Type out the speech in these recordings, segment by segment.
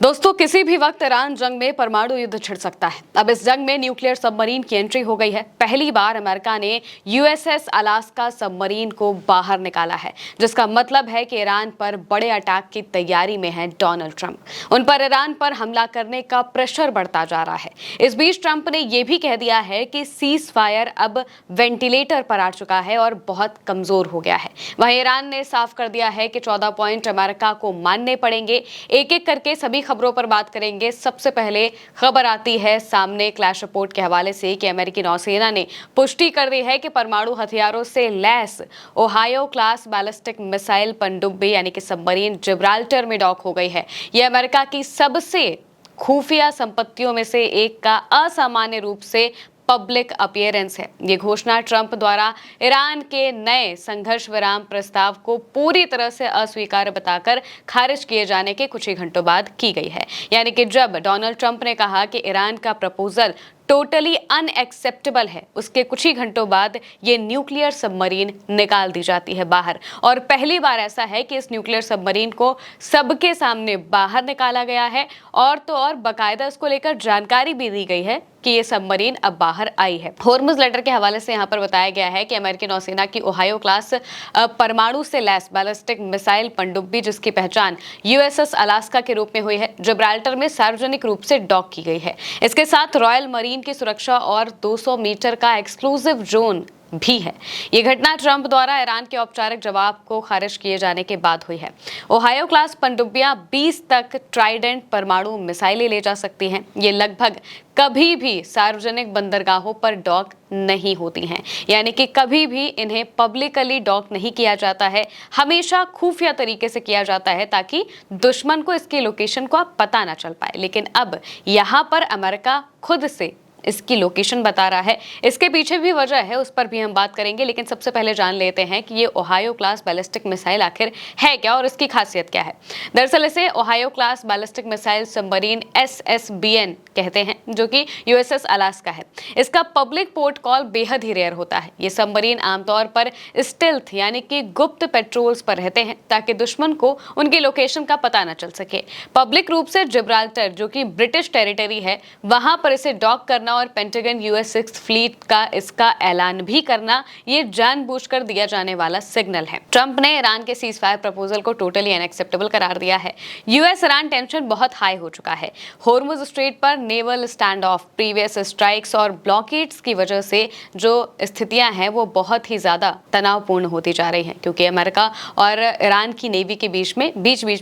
दोस्तों, किसी भी वक्त ईरान जंग में परमाणु युद्ध छिड़ सकता है। अब इस जंग में न्यूक्लियर सबमरीन की एंट्री हो गई है। पहली बार अमेरिका ने यूएसएस अलास्का सबमरीन को बाहर निकाला है, जिसका मतलब है कि ईरान पर बड़े अटैक की तैयारी में है डोनाल्ड ट्रंप। उन पर ईरान पर हमला करने का प्रेशर बढ़ता जा रहा है। इस बीच ट्रंप ने यह भी कह दिया है कि सीज फायर अब वेंटिलेटर पर आ चुका है और बहुत कमजोर हो गया है। वहीं ईरान ने साफ कर दिया है कि 14 पॉइंट अमेरिका को मानने पड़ेंगे। एक एक करके सभी खबरों पर बात करेंगे। सबसे पहले खबर आती है सामने क्लैश रिपोर्ट के हवाले से कि अमेरिकी नौसेना ने पुष्टि कर दी है कि परमाणु हथियारों से lace Ohio class ballistic missile पनडुब्बी यानी कि सबमरीन जिब्राल्टर में डॉक हो गई है। यह अमेरिका की सबसे खुफिया संपत्तियों में से एक का असामान्य रूप से पब्लिक अपीयरेंस है। ये घोषणा ट्रंप द्वारा ईरान के नए संघर्ष विराम प्रस्ताव को पूरी तरह से अस्वीकार्य बताकर खारिज किए जाने के कुछ ही घंटों बाद की गई है। यानी कि जब डोनाल्ड ट्रंप ने कहा कि ईरान का प्रपोजल टोटली अनएक्सेप्टेबल है, उसके कुछ ही घंटों बाद ये न्यूक्लियर सबमरीन निकाल दी जाती है बाहर। और पहली बार ऐसा है कि इस न्यूक्लियर सबमरीन को सबके सामने बाहर निकाला गया है और तो और बाकायदा इसको लेकर जानकारी भी दी गई है कि ये सबमरीन अब बाहर आई है। होर्मुज लेटर के हवाले से यहाँ पर बताया गया है कि अमेरिकी नौसेना की ओहायो क्लास परमाणु से लैस बैलिस्टिक मिसाइल पनडुब्बी, जिसकी पहचान यूएसएस अलास्का के रूप में हुई है, जिब्राल्टर में सार्वजनिक रूप से डॉक की गई है। इसके साथ रॉयल मरीन की सुरक्षा और 200 मीटर का एक्सक्लूसिव जोन भी है। यह घटना ट्रंप द्वारा ईरान के औपचारिक जवाब को खारिज किए जाने के बाद हुई है। ओहायो क्लास पनडुब्बियां 20 तक ट्राइडेंट परमाणु मिसाइलें ले जा सकती हैं। ये लगभग कभी भी सार्वजनिक बंदरगाहों पर डॉक नहीं होती हैं, यानी कि कभी भी इन्हें पब्लिकली डॉक नहीं किया जाता है। हमेशा खुफिया तरीके से किया जाता है ताकि दुश्मन को इसकी लोकेशन को पता ना चल पाए। लेकिन अब यहाँ पर अमेरिका खुद से इसकी लोकेशन बता रहा है। इसके पीछे भी वजह है, उस पर भी हम बात करेंगे। लेकिन सबसे पहले जान लेते हैं कि ये ओहायो क्लास बैलिस्टिक मिसाइल आखिर है क्या और इसकी खासियत क्या है। दरअसल इसे Ohio class ballistic missile submarine SSBN कहते हैं, जो कि यूएसएस अलास्का है। इसका पब्लिक पोर्ट कॉल बेहद ही रेयर होता है। ये सबमरीन आमतौर पर स्टेल्थ यानी कि गुप्त पेट्रोल्स पर रहते हैं ताकि दुश्मन को उनकी लोकेशन का पता न चल सके। पब्लिक रूप से जिब्राल्टर, जो कि ब्रिटिश टेरिटरी है, वहां पर इसे डॉक करना और पेंटागन US 6th फ्लीट का इसका ऐलान भी करना, ये जानबूझकर दिया जाने वाला सिग्नल है। ट्रंप ने ईरान के सीज फायर प्रपोजल को टोटली अनएक्सेप्टेबल करार दिया है। यूएस ईरान टेंशन बहुत हाई हो चुका है। होर्मुज स्ट्रेट पर naval stand of, previous strikes और ब्लॉकेड्स की वजह से जो स्थितियां हैं वो बहुत ही ज्यादा तनावपूर्ण होती जा रही हैं, क्योंकि अमेरिका और ईरान की नेवी के बीच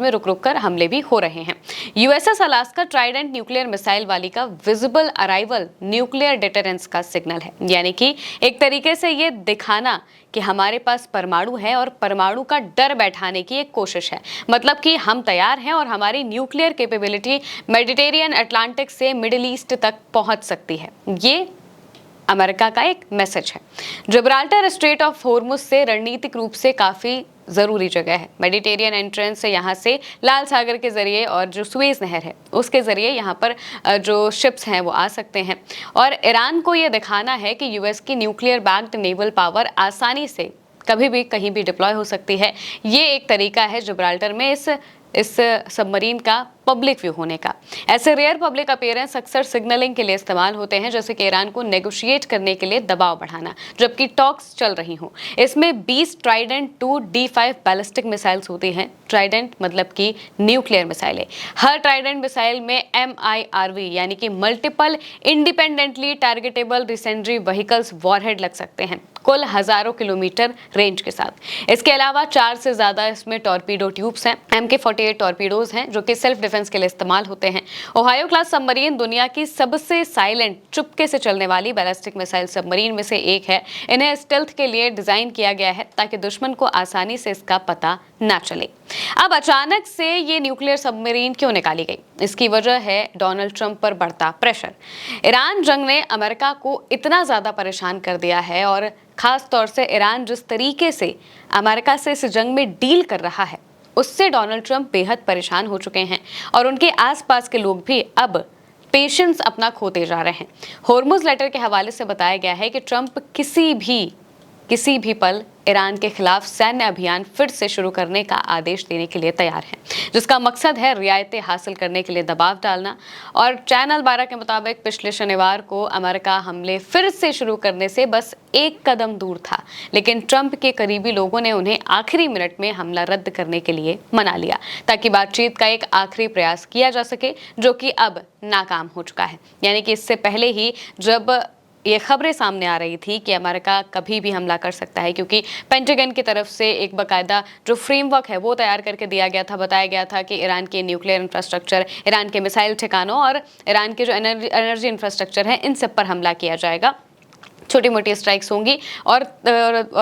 में रुक रुक कर हमले भी हो रहे हैं। USS Alaska Trident nuclear missile वाली का विजिबल अराइवल न्यूक्लियर डिटरेंस का सिग्नल है, यानी कि एक तरीके से ये दिखाना कि हमारे पास परमाणु है और परमाणु का डर बैठाने की एक कोशिश है। मतलब कि हम तैयार हैं और हमारी न्यूक्लियर कैपेबिलिटी मेडिटेरियन अटलांटिक से मिडिल ईस्ट तक पहुंच सकती है। ये अमेरिका का एक मैसेज है। जिब्राल्टर स्ट्रेट ऑफ होर्मुज से रणनीतिक रूप से काफी जरूरी जगह है। मेडिटेरियन एंट्रेंस से यहाँ से लाल सागर के जरिए और जो सुएज नहर है उसके जरिए यहाँ पर जो शिप्स हैं वो आ सकते हैं। और ईरान को ये दिखाना है कि यूएस की न्यूक्लियर बैक्ड नेवल पावर आसानी से कभी भी कहीं भी डिप्लॉय हो सकती है। ये एक तरीका है जिब्राल्टर में इस सबमरीन का पब्लिक व्यू होने का। ऐसे रेयर पब्लिक अपीयरेंस अक्सर सिग्नलिंग के लिए इस्तेमाल होते हैं, जैसे कि ईरान को नेगोशिएट करने के लिए दबाव बढ़ाना जबकि टॉक्स चल रही हों। इसमें 20 ट्राइडेंट 2 D5 बैलिस्टिक मिसाइल्स होती हैं। ट्राइडेंट मतलब कि न्यूक्लियर मिसाइलें। हर ट्राइडेंट मिसाइल में MIRV यानी कि multiple independently targetable reentry vehicles warhead लग सकते हैं, कुल हजारों किलोमीटर रेंज के साथ। इसके अलावा 4 से ज्यादा इसमें टॉर्पीडो ट्यूब्स हैं। MK-48 टॉर्पीडोज हैं जो कि सेल्फ डिफेंस के लिए इस्तेमाल होते हैं। ओहायो क्लास सबमरीन दुनिया की सबसे साइलेंट, चुपके से चलने वाली बैलिस्टिक मिसाइल सबमरीन में से एक है। इन्हें स्टेल्थ के लिए डिजाइन किया गया है ताकि दुश्मन को आसानी से इसका पता ना चले। अब अचानक से ये न्यूक्लियर सबमरीन क्यों निकाली गई? इसकी वजह है डोनाल्ड ट्रंप पर बढ़ता प्रेशर। ईरान जंग ने अमेरिका को इतना ज्यादा परेशान कर दिया है और खास तौर से ईरान जिस तरीके से अमेरिका से इस जंग में डील कर रहा है उससे डोनाल्ड ट्रंप बेहद परेशान हो चुके हैं और उनके आसपास के लोग भी अब पेशेंस अपना खोते जा रहे हैं। होर्मुज लेटर के हवाले से बताया गया है कि ट्रंप किसी भी किसी भी पल ईरान के खिलाफ सैन्य अभियान फिर से शुरू करने का आदेश देने के लिए तैयार है, जिसका मकसद है रियायतें हासिल करने के लिए दबाव डालना। और चैनल 12 के मुताबिक पिछले शनिवार को अमेरिका हमले फिर से शुरू करने से बस एक कदम दूर था, लेकिन ट्रंप के करीबी लोगों ने उन्हें आखिरी मिनट में हमला रद्द करने के लिए मना लिया, ताकि बातचीत का एक आखिरी प्रयास किया जा सके, जो कि अब नाकाम हो चुका है। यानी कि इससे पहले ही जब ये खबरें सामने आ रही थी कि अमेरिका कभी भी हमला कर सकता है, क्योंकि पेंटागन की तरफ से एक बाकायदा जो फ्रेमवर्क है वो तैयार करके दिया गया था। बताया गया था कि ईरान के न्यूक्लियर इंफ्रास्ट्रक्चर, ईरान के मिसाइल ठिकानों और ईरान के जो एनर्जी इंफ्रास्ट्रक्चर है, इन सब पर हमला किया जाएगा। छोटी मोटी स्ट्राइक्स होंगी और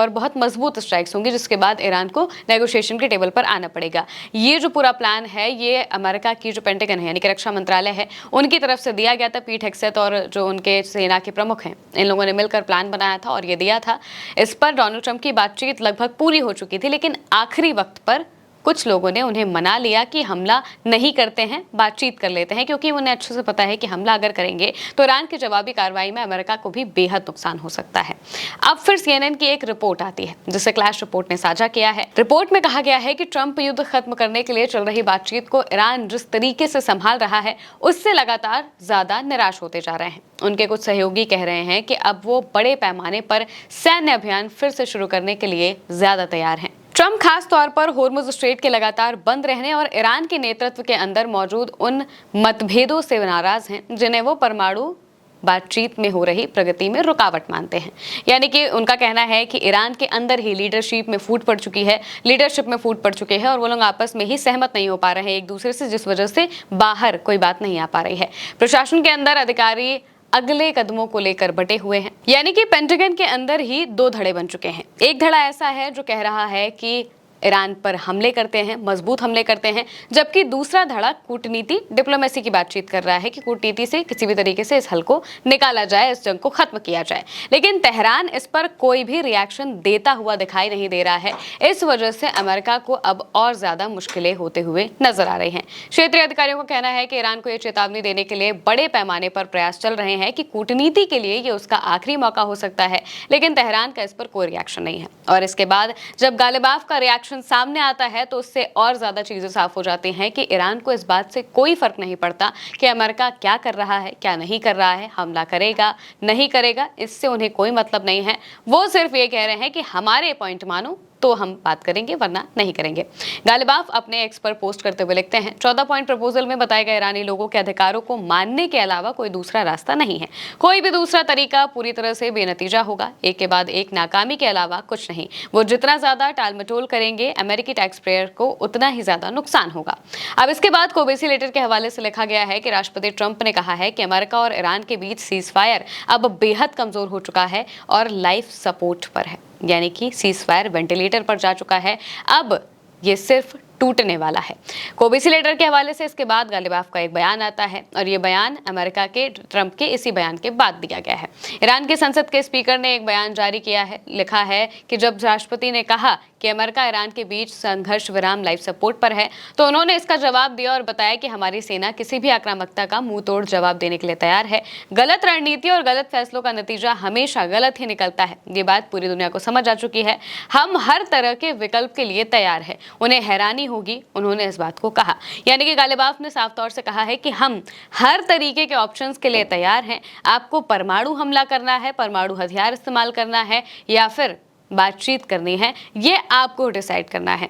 बहुत मजबूत स्ट्राइक्स होंगी, जिसके बाद ईरान को नेगोशिएशन के टेबल पर आना पड़ेगा। ये जो पूरा प्लान है, ये अमेरिका की जो पेंटागन है यानी कि रक्षा मंत्रालय है, उनकी तरफ से दिया गया था। पीट हेग्सेथ और जो उनके सेना के प्रमुख हैं, इन लोगों ने मिलकर प्लान बनाया था और ये दिया था। इस पर डोनाल्ड ट्रंप की बातचीत लगभग पूरी हो चुकी थी, लेकिन आखिरी वक्त पर कुछ लोगों ने उन्हें मना लिया कि हमला नहीं करते हैं, बातचीत कर लेते हैं, क्योंकि उन्हें अच्छे से पता है कि हमला अगर करेंगे तो ईरान की जवाबी कार्रवाई में अमेरिका को भी बेहद नुकसान हो सकता है। अब फिर CNN की एक रिपोर्ट आती है, जिसे क्लैश रिपोर्ट ने साझा किया है। रिपोर्ट में कहा गया है कि ट्रंप युद्ध खत्म करने के लिए चल रही बातचीत को ईरान जिस तरीके से संभाल रहा है, उससे लगातार ज्यादा निराश होते जा रहे हैं। उनके कुछ सहयोगी कह रहे हैं कि अब वो बड़े पैमाने पर सैन्य अभियान फिर से शुरू करने के लिए ज्यादा तैयार हैं। ट्रंप खास तौर पर होर्मुज स्ट्रेट के लगातार बंद रहने और ईरान के नेतृत्व के अंदर मौजूद उन मतभेदों से नाराज हैं, जिन्हें वो परमाणु बातचीत में हो रही प्रगति में रुकावट मानते हैं। यानी कि उनका कहना है कि ईरान के अंदर ही लीडरशिप में फूट पड़ चुकी है, और वो लोग आपस में ही सहमत नहीं हो पा रहे हैं एक दूसरे से, जिस वजह से बाहर कोई बात नहीं आ पा रही है। प्रशासन के अंदर अधिकारी अगले कदमों को लेकर बटे हुए हैं। यानी कि पेंटागन के अंदर ही दो धड़े बन चुके हैं। एक धड़ा ऐसा है जो कह रहा है कि ईरान पर हमले करते हैं, मजबूत हमले करते हैं, जबकि दूसरा धड़ा कूटनीति, डिप्लोमेसी की बातचीत कर रहा है कि कूटनीति से किसी भी तरीके से इस हल को निकाला जाए, इस जंग को खत्म किया जाए। लेकिन तेहरान इस पर कोई भी रिएक्शन देता हुआ दिखाई नहीं दे रहा है। इस वजह से अमेरिका को अब और ज्यादा मुश्किलें होते हुए नजर आ रही हैं। क्षेत्रीय अधिकारियों का कहना है कि ईरान को यह चेतावनी देने के लिए बड़े पैमाने पर प्रयास चल रहे हैं कि कूटनीति के लिए ये उसका आखिरी मौका हो सकता है, लेकिन तेहरान का इस पर कोई रिएक्शन नहीं है। और इसके बाद जब गालिबाफ का रिएक्शन सामने आता है तो उससे और ज्यादा चीजें साफ हो जाती हैं कि ईरान को इस बात से कोई फर्क नहीं पड़ता कि अमेरिका क्या कर रहा है, क्या नहीं कर रहा है, हमला करेगा नहीं करेगा, इससे उन्हें कोई मतलब नहीं है। वो सिर्फ ये कह रहे हैं कि हमारे पॉइंट मानो तो हम बात करेंगे, वरना नहीं करेंगे। गालिबाफ अपने एक्स पर पोस्ट करते हुए लिखते हैं, 14 पॉइंट प्रपोजल में बताए गए ईरानी लोगों के अधिकारों को मानने के अलावा कोई दूसरा रास्ता नहीं है। कोई भी दूसरा तरीका पूरी तरह से बेनतीजा होगा। एक के बाद एक नाकामी के अलावा कुछ नहीं। वो जितना ज्यादा टाल मटोल करेंगे, अमेरिकी टैक्स पेयर को उतना ही ज्यादा नुकसान होगा। अब इसके बाद कोबेसी लेटर के हवाले से लिखा गया है कि राष्ट्रपति ट्रंप ने कहा है कि अमेरिका और ईरान के बीच सीज फायर अब बेहद कमजोर हो चुका है और लाइफ सपोर्ट पर है, यानी कि सीज फायर वेंटिलेटर पर जा चुका है। अब ये सिर्फ टूटने वाला है। कोबेसी लेटर के हवाले से इसके बाद गालिबाफ का एक बयान आता है और ये बयान अमेरिका के ट्रंप के इसी बयान के बाद दिया गया है। ईरान की संसद के स्पीकर ने एक बयान जारी किया है। लिखा है कि जब राष्ट्रपति ने कहा कि अमेरिका ईरान के बीच संघर्ष विराम लाइफ सपोर्ट पर है, तो उन्होंने इसका जवाब दिया और बताया कि हमारी सेना किसी भी आक्रामकता का मुंह तोड़ जवाब देने के लिए तैयार है। गलत रणनीति और गलत फैसलों का नतीजा हमेशा गलत ही निकलता है। ये बात पूरी दुनिया को समझ आ चुकी है। हम हर तरह के विकल्प के लिए तैयार है। उन्हें हैरानी होगी, उन्होंने इस बात को कहा। यानी कि गालिबाफ ने साफ तौर से कहा है कि हम हर तरीके के ऑप्शंस के लिए तैयार हैं। आपको परमाणु हमला करना है, परमाणु हथियार इस्तेमाल करना है या फिर बातचीत करनी है, ये आपको डिसाइड करना है।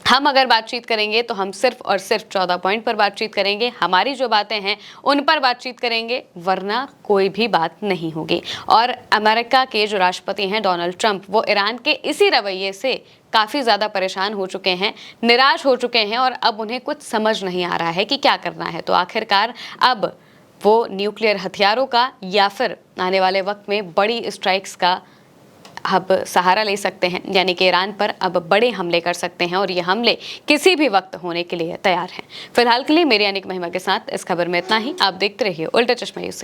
हम अगर बातचीत करेंगे तो हम सिर्फ और सिर्फ 14 पॉइंट पर बातचीत करेंगे, हमारी जो बातें हैं उन पर बातचीत करेंगे, वरना कोई भी बात नहीं होगी। और अमेरिका के जो राष्ट्रपति हैं डोनाल्ड ट्रंप, वो ईरान के इसी रवैये से काफ़ी ज़्यादा परेशान हो चुके हैं, निराश हो चुके हैं और अब उन्हें कुछ समझ नहीं आ रहा है कि क्या करना है। तो आखिरकार अब वो न्यूक्लियर हथियारों का या फिर आने वाले वक्त में बड़ी स्ट्राइक्स का अब सहारा ले सकते हैं, यानी कि ईरान पर अब बड़े हमले कर सकते हैं और ये हमले किसी भी वक्त होने के लिए तैयार हैं। फिलहाल के लिए मेरी यानी महिमा के साथ इस खबर में इतना ही। आप देखते रहिए उल्टा चश्मा न्यूज़।